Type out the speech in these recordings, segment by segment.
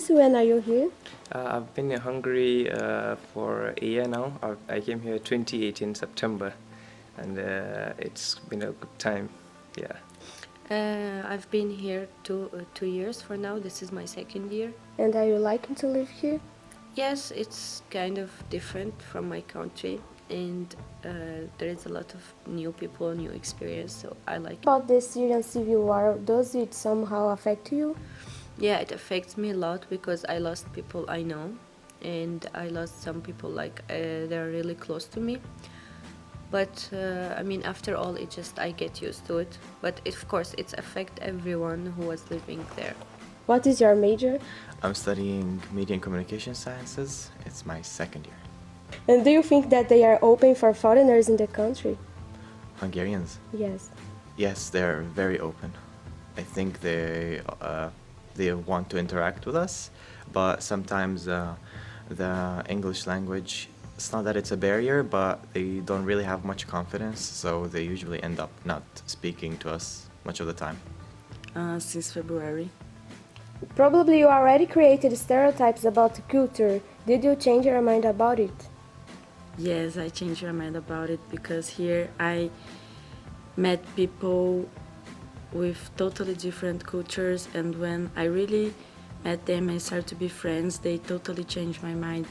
Since when are you here? I've been in Hungary for a year now. I came here 2018 September, and it's been a good time. Yeah. I've been here 2 years for now. This is my second year. And are you liking to live here? Yes, it's kind of different from my country, and there is a lot of new people, new experience, so I like it. About the Syrian civil war, does it somehow affect you? Yeah, it affects me a lot because I lost people I know, and I lost some people they're really close to me. But I mean, after all, I get used to it. But of course, it's affect everyone who was living there. What is your major? I'm studying Media and Communication Sciences. It's my second year. And do you think that they are open for foreigners in the country? Hungarians? Yes. Yes, they're very open. I think they want to interact with us, but sometimes the English language, it's not that it's a barrier, but they don't really have much confidence, so they usually end up not speaking to us much of the time. Since February. Probably you already created stereotypes about the culture. Did you change your mind about it? Yes, I changed my mind about it because here I met people with totally different cultures, and when I really met them and started to be friends, they totally changed my mind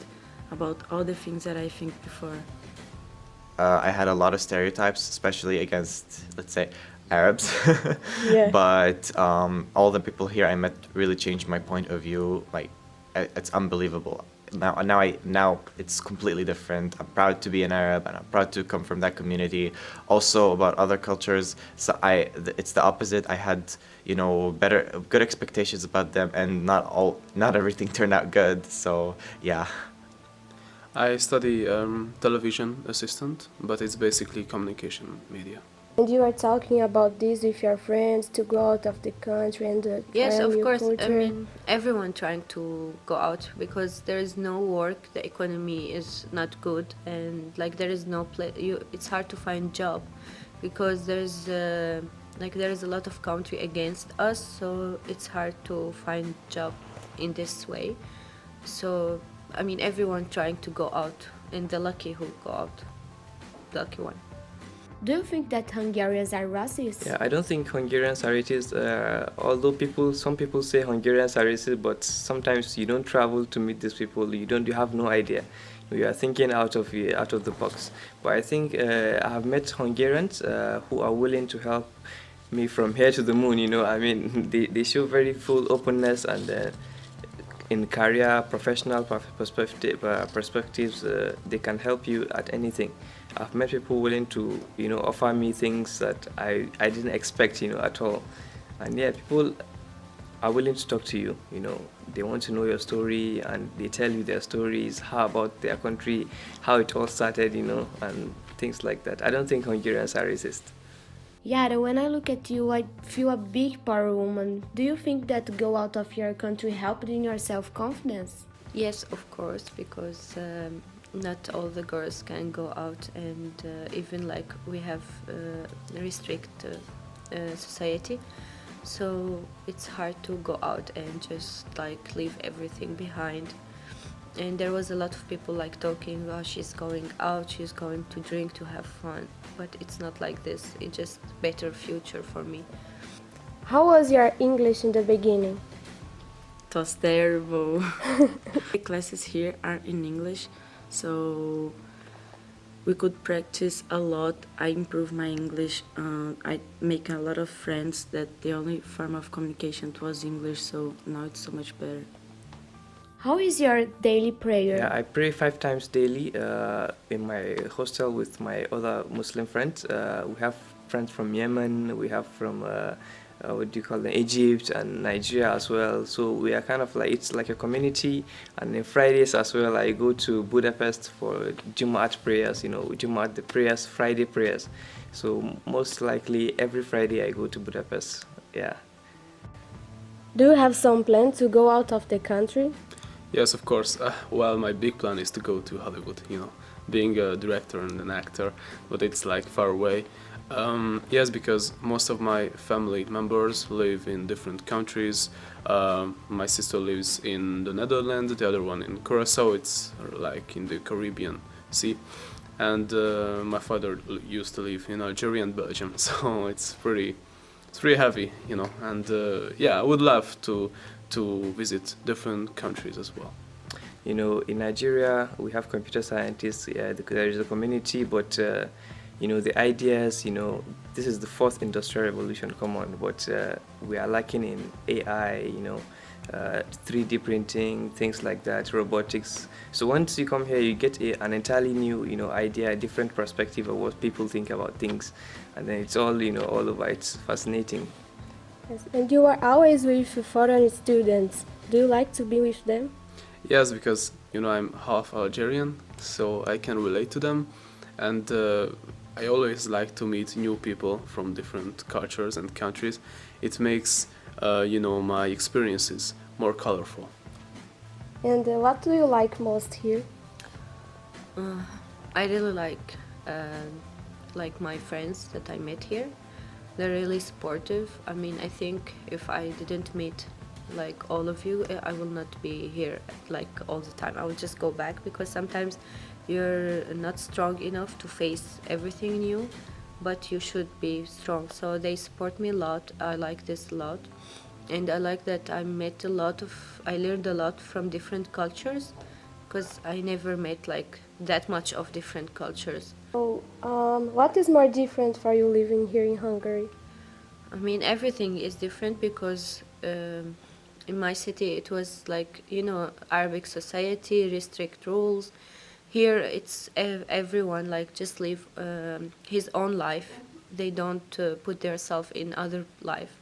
about all the things that I think before. I had a lot of stereotypes, especially against, let's say, Arabs. Yeah. But all the people here I met really changed my point of view. Like, it's unbelievable. Now it's completely different. I'm proud to be an Arab, and I'm proud to come from that community. Also about other cultures, so it's the opposite. I had, good expectations about them, and not everything turned out good. So yeah. I study television assistant, but it's basically communication media. And you are talking about this with your friends to go out of the country and Yes, try of new course. culture. I mean, everyone trying to go out because there is no work, the economy is not good, and there is no it's hard to find job because there is a lot of country against us, so it's hard to find job in this way. So I mean, everyone trying to go out, and the lucky who go out, the lucky one. Do you think that Hungarians are racist? Yeah, I don't think Hungarians are racist. Although some people say Hungarians are racist, but sometimes you don't travel to meet these people. You have no idea. You are thinking out of the box. But I think I have met Hungarians who are willing to help me from here to the moon. I mean, they show very full openness, and in career, professional perspectives, they can help you at anything. I've met people willing to, offer me things that I didn't expect, at all. And yeah, people are willing to talk to you, They want to know your story, and they tell you their stories, how about their country, how it all started, and things like that. I don't think Hungarians are racist. Yeah, when I look at you, I feel a big power woman. Do you think that go out of your country helped in your self-confidence? Yes, of course, because not all the girls can go out, and even we have restrict society, so it's hard to go out and just leave everything behind. And there was a lot of people talking, oh, she's going out, she's going to drink, to have fun, but it's not like this. It's just better future for me. How was your English in the beginning? It was terrible. The classes here are in English, so we could practice a lot. I improve my English. I make a lot of friends that the only form of communication was English, so now it's so much better. How is your daily prayer? Yeah, I pray 5 times daily in my hostel with my other Muslim friends. We have friends from Yemen, we have from Egypt and Nigeria as well. So we are kind of it's like a community. And on Fridays as well, I go to Budapest for Jumat prayers, Jumat, the prayers, Friday prayers. So most likely every Friday I go to Budapest, yeah. Do you have some plan to go out of the country? Yes, of course. Well, my big plan is to go to Hollywood, being a director and an actor, but it's far away. Yes, because most of my family members live in different countries. My sister lives in the Netherlands, the other one in Curacao. It's like in the Caribbean Sea, and my father used to live in Algeria and Belgium. So it's pretty heavy, you know. And yeah, I would love to visit different countries as well. You know, in Nigeria, we have computer scientists. There is a community, but you know, the ideas. You know, this is the fourth industrial revolution. Come on, but we are lacking in AI. You know, 3D printing, things like that, robotics. So once you come here, you get an entirely new, you know, idea, a different perspective of what people think about things, and then it's all, you know, all over. It's fascinating. Yes. And you are always with foreign students. Do you like to be with them? Yes, because you know I'm half Algerian, so I can relate to them, and I always like to meet new people from different cultures and countries. It makes you know, my experiences more colorful. And what do you like most here? I really like my friends that I met here. They're really supportive. I mean, I think if I didn't meet like all of you, I will not be here like all the time. I will just go back because sometimes you're not strong enough to face everything new, but you should be strong. So they support me a lot. I like this a lot, and I like that I learned a lot from different cultures, because I never met like that much of different cultures. So, what is more different for you living here in Hungary? I mean, everything is different because in my city it was like, you know, Arabic society, strict rules. Here it's everyone like just live his own life. They don't put themselves in other life.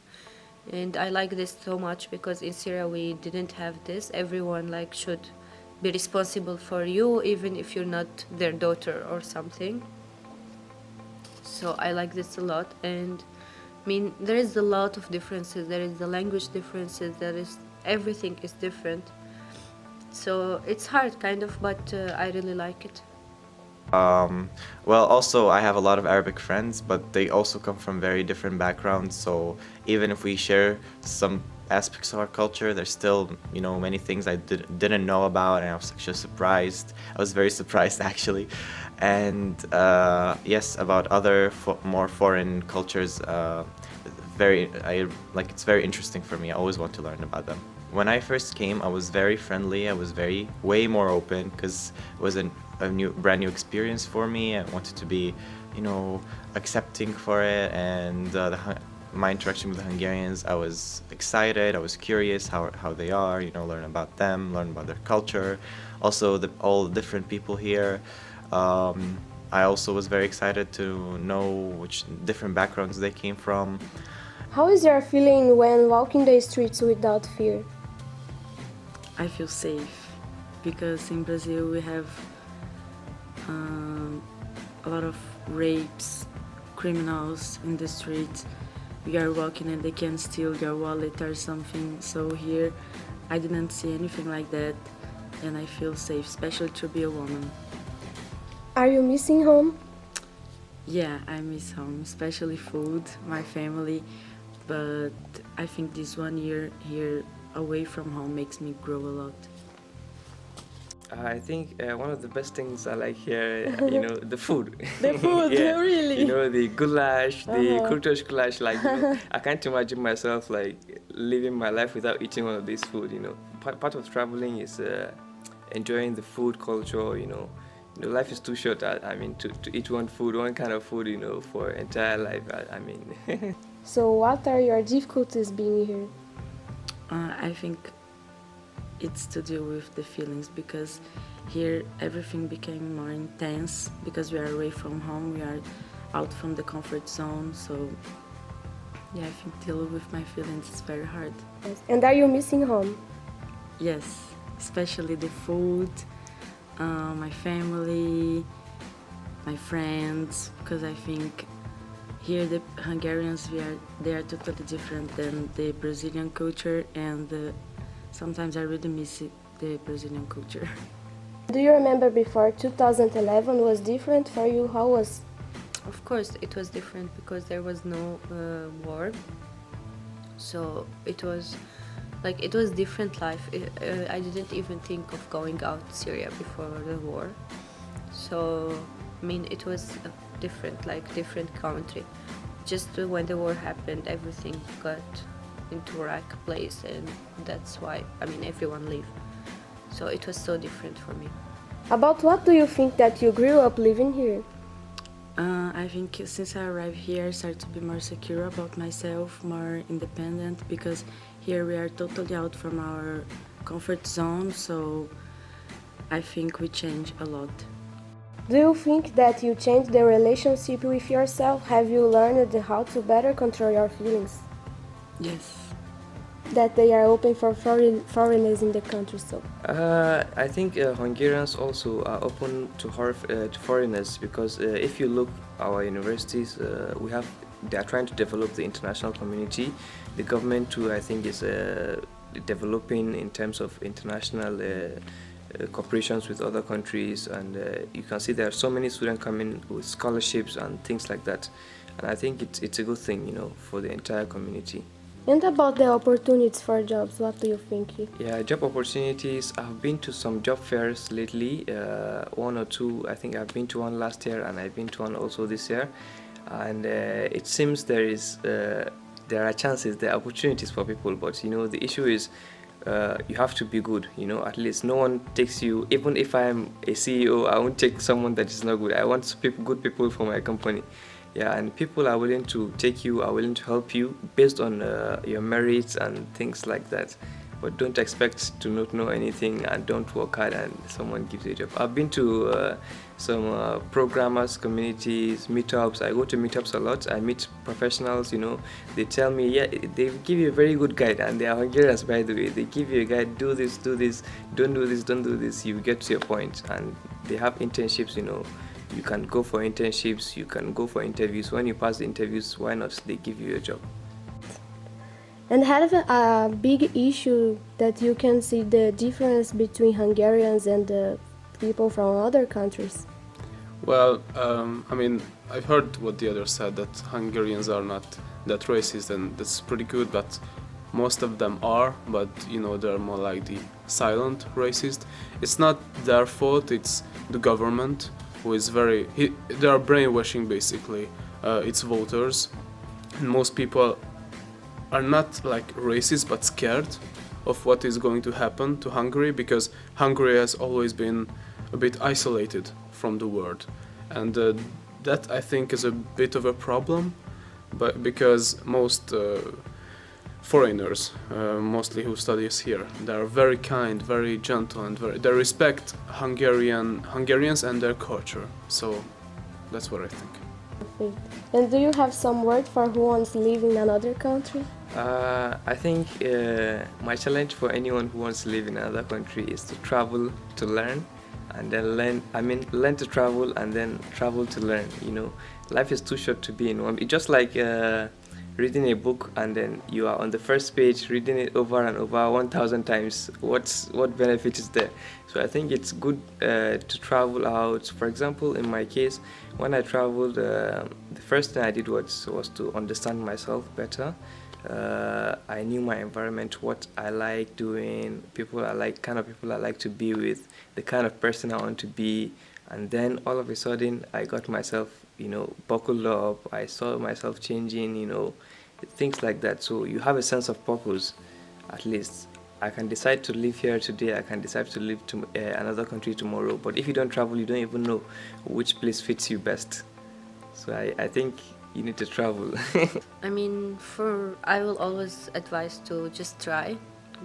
And I like this so much because in Syria we didn't have this. Everyone like should be responsible for you even if you're not their daughter or something. So I like this a lot. And I mean, there is a lot of differences. There is the language differences. There is everything is different. So it's hard, kind of, but I really like it. Well, also I have a lot of Arabic friends, but they also come from very different backgrounds. So even if we share some aspects of our culture, there's still, you know, many things I didn't know about, and I was actually surprised. I was very surprised actually. And yes, about other more foreign cultures, it's very interesting for me. I always want to learn about them. When I first came, I was very friendly. I was way more open because it was a brand new experience for me. I wanted to be, you know, accepting for it, and my interaction with the Hungarians, I was excited. I was curious how they are, you know, learn about them, learn about their culture, also all the different people here. I also was very excited to know which different backgrounds they came from. How is your feeling when walking the streets without fear? I feel safe because in Brazil we have a lot of rapes, criminals in the streets. We are walking and they can steal your wallet or something. So here I didn't see anything like that, and I feel safe, especially to be a woman. Are you missing home? Yeah, I miss home, especially food, my family, but I think this 1 year here away from home makes me grow a lot. I think one of the best things I like here, you know, the food. The food, Yeah. really? You know, the goulash, the Uh-huh. kurtosh goulash. Like, you know, I can't imagine myself like living my life without eating one of these food. You know, part of traveling is enjoying the food culture. You know, life is too short. I mean, to eat one kind of food, you know, for entire life. I mean. So, what are your difficulties being here? I think it's to do with the feelings, because here everything became more intense because we are away from home, we are out from the comfort zone. So yeah, I think dealing with my feelings is very hard. Yes. And are you missing home? Yes, especially the food, my family, my friends, because I think here the Hungarians, they are totally different than the Brazilian culture, and sometimes I really miss the Brazilian culture. Do you remember before 2011 was different for you? How was? Of course, it was different because there was no war. So it was different life. I didn't even think of going out Syria before the war. So I mean, it was different country. Just when the war happened, everything got into right place, and that's why everyone left. So it was so different for me. About what do you think that you grew up living here? I think since I arrived here, I started to be more secure about myself, more independent, because here we are totally out from our comfort zone, so I think we change a lot. Do you think that you changed the relationship with yourself? Have you learned how to better control your feelings? Yes. That they are open for foreigners in the country, so? I think Hungarians also are open to foreigners, because if you look our universities, they are trying to develop the international community. The government too, I think, is developing in terms of international cooperations with other countries, and you can see there are so many students coming with scholarships and things like that, and I think it's a good thing, for the entire community. And about the opportunities for jobs, what do you think? Yeah, job opportunities. I've been to some job fairs lately, one or two. I think I've been to one last year, and I've been to one also this year. And it seems there are chances, there are opportunities for people. But the issue is you have to be good. At least no one takes you. Even if I am a CEO, I won't take someone that is not good. I want good people for my company. Yeah, and people are willing to take you, are willing to help you based on your merits and things like that. But don't expect to not know anything, and don't work hard and someone gives you a job. I've been to some programmers, communities, meetups. I go to meetups a lot. I meet professionals, They tell me, yeah, they give you a very good guide, and they are Hungarians, by the way. They give you a guide, do this, don't do this, don't do this. You get to your point, and they have internships, You can go for internships, you can go for interviews. When you pass the interviews, why not? They give you a job. And have a big issue that you can see the difference between Hungarians and the people from other countries? Well, I've heard what the other said, that Hungarians are not that racist, and that's pretty good, but most of them are, but they're more like the silent racist. It's not their fault, it's the government who is they are brainwashing basically its voters, and most people are not like racist but scared of what is going to happen to Hungary, because Hungary has always been a bit isolated from the world, and that I think is a bit of a problem, but because most foreigners, mostly who studies here, they are very kind, very gentle, and they respect Hungarians and their culture. So that's what I think. And do you have some word for who wants to live in another country? I think my challenge for anyone who wants to live in another country is to travel to learn, and then learn to travel, and then travel to learn. Life is too short to be in one. It's just like reading a book, and then you are on the first page reading it over and over 1,000 times. What benefit is there? So I think it's good to travel out. For example, in my case, when I traveled, the first thing I did was to understand myself better. I knew my environment, what I like doing, kind of people I like to be with, the kind of person I want to be, and then all of a sudden I got myself buckled up. I saw myself changing, things like that. So you have a sense of purpose, at least. I can decide to live here today, I can decide to live to another country tomorrow, but if you don't travel, you don't even know which place fits you best. So I think you need to travel. I will always advise to just try.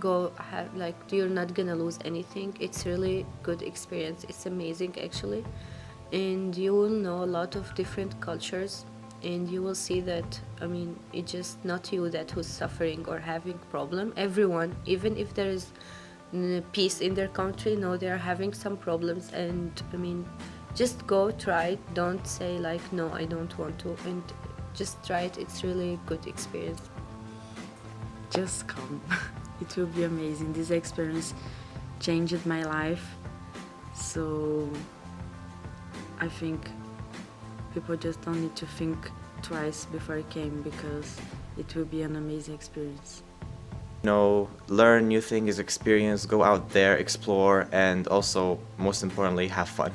You're not gonna lose anything. It's really good experience. It's amazing actually. And you will know a lot of different cultures, and you will see that it's just not you that who's suffering or having problem. Everyone, even if there is peace in their country, they are having some problems, and just go try it. Don't say no, I don't want to, and just try it. It's really good experience. Just come. It will be amazing. This experience changed my life, so I think people just don't need to think twice before it came, because it will be an amazing experience. Learn new things, experience, go out there, explore, and also, most importantly, have fun.